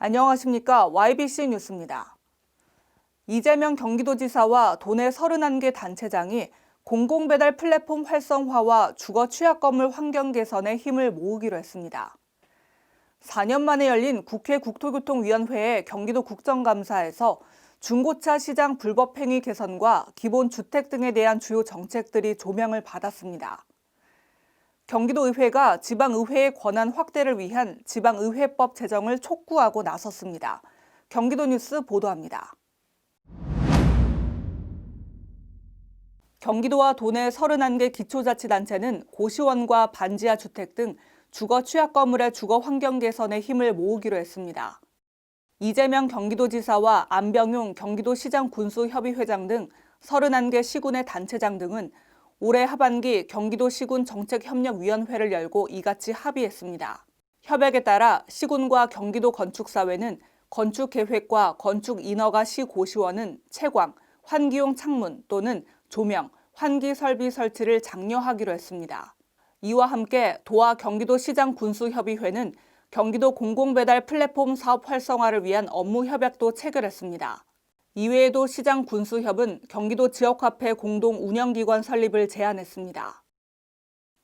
안녕하십니까. YBC 뉴스입니다. 이재명 경기도지사와 도내 31개 단체장이 공공배달 플랫폼 활성화와 주거 취약 건물 환경 개선에 힘을 모으기로 했습니다. 4년 만에 열린 국회 국토교통위원회의 경기도 국정감사에서 중고차 시장 불법행위 개선과 기본주택 등에 대한 주요 정책들이 조명을 받았습니다. 경기도의회가 지방의회의 권한 확대를 위한 지방의회법 제정을 촉구하고 나섰습니다. 경기도 뉴스 보도합니다. 경기도와 도내 31개 기초자치단체는 고시원과 반지하 주택 등 주거 취약 건물의 주거 환경 개선에 힘을 모으기로 했습니다. 이재명 경기도지사와 안병용 경기도시장 군수협의회장 등 31개 시군의 단체장 등은 올해 하반기 경기도시군 정책협력위원회를 열고 이같이 합의했습니다. 협약에 따라 시군과 경기도 건축사회는 건축계획과 건축 인허가 시 고시원은 채광, 환기용 창문 또는 조명, 환기 설비 설치를 장려하기로 했습니다. 이와 함께 도와 경기도시장 군수협의회는 경기도 공공배달 플랫폼 사업 활성화를 위한 업무 협약도 체결했습니다. 이외에도 시장 군수협은 경기도 지역화폐 공동 운영기관 설립을 제안했습니다.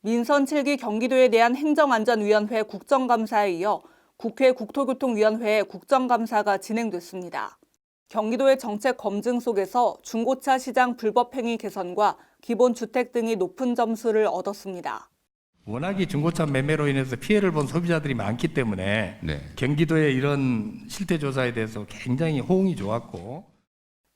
민선 7기 경기도에 대한 행정안전위원회 국정감사에 이어 국회 국토교통위원회의 국정감사가 진행됐습니다. 경기도의 정책 검증 속에서 중고차 시장 불법행위 개선과 기본주택 등이 높은 점수를 얻었습니다. 워낙에 중고차 매매로 인해서 피해를 본 소비자들이 많기 때문에 경기도의 이런 실태조사에 대해서 굉장히 호응이 좋았고,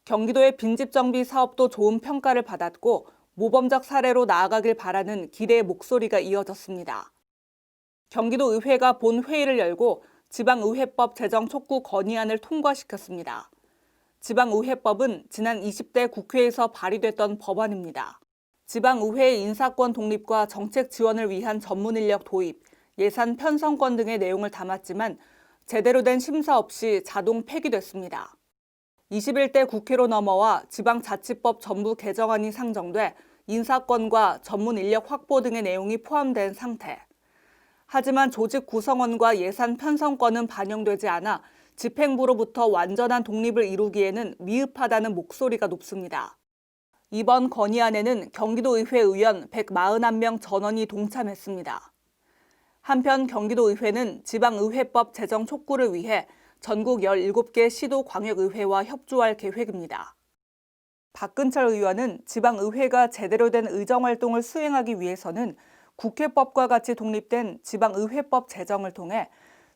경기도의 빈집정비 사업도 좋은 평가를 받았고 모범적 사례로 나아가길 바라는 기대의 목소리가 이어졌습니다. 경기도의회가 본회의를 열고 지방의회법 제정 촉구 건의안을 통과시켰습니다. 지방의회법은 지난 20대 국회에서 발의됐던 법안입니다. 지방의회의 인사권 독립과 정책 지원을 위한 전문 인력 도입, 예산 편성권 등의 내용을 담았지만 제대로 된 심사 없이 자동 폐기됐습니다. 21대 국회로 넘어와 지방자치법 전부 개정안이 상정돼 인사권과 전문 인력 확보 등의 내용이 포함된 상태. 하지만 조직 구성원과 예산 편성권은 반영되지 않아 집행부로부터 완전한 독립을 이루기에는 미흡하다는 목소리가 높습니다. 이번 건의안에는 경기도의회 의원 141명 전원이 동참했습니다. 한편 경기도의회는 지방의회법 제정 촉구를 위해 전국 17개 시도 광역의회와 협조할 계획입니다. 박근철 의원은 지방의회가 제대로 된 의정활동을 수행하기 위해서는 국회법과 같이 독립된 지방의회법 제정을 통해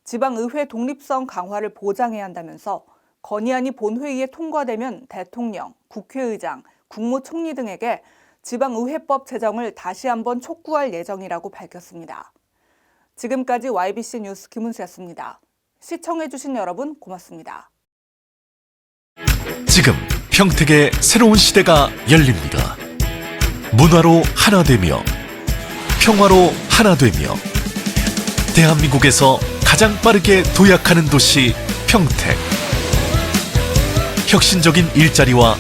지방의회 독립성 강화를 보장해야 한다면서 건의안이 본회의에 통과되면 대통령, 국회의장, 국무총리 등에게 지방의회법 제정을 다시 한번 촉구할 예정이라고 밝혔습니다. 지금까지 YBC 뉴스 김은수였습니다. 시청해주신 여러분 고맙습니다. 지금 평택의 새로운 시대가 열립니다. 문화로 하나 되며 평화로 하나 되며 대한민국에서 가장 빠르게 도약하는 도시 평택. 혁신적인 일자리와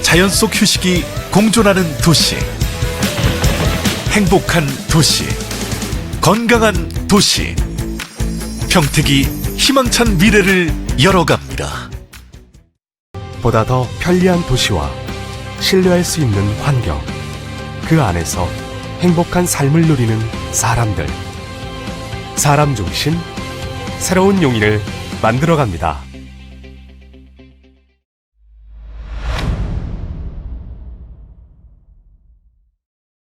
자연 속 휴식이 공존하는 도시. 행복한 도시. 건강한 도시. 평택이 희망찬 미래를 열어갑니다. 보다 더 편리한 도시와 신뢰할 수 있는 환경, 그 안에서 행복한 삶을 누리는 사람들. 사람 중심 새로운 용인을 만들어갑니다.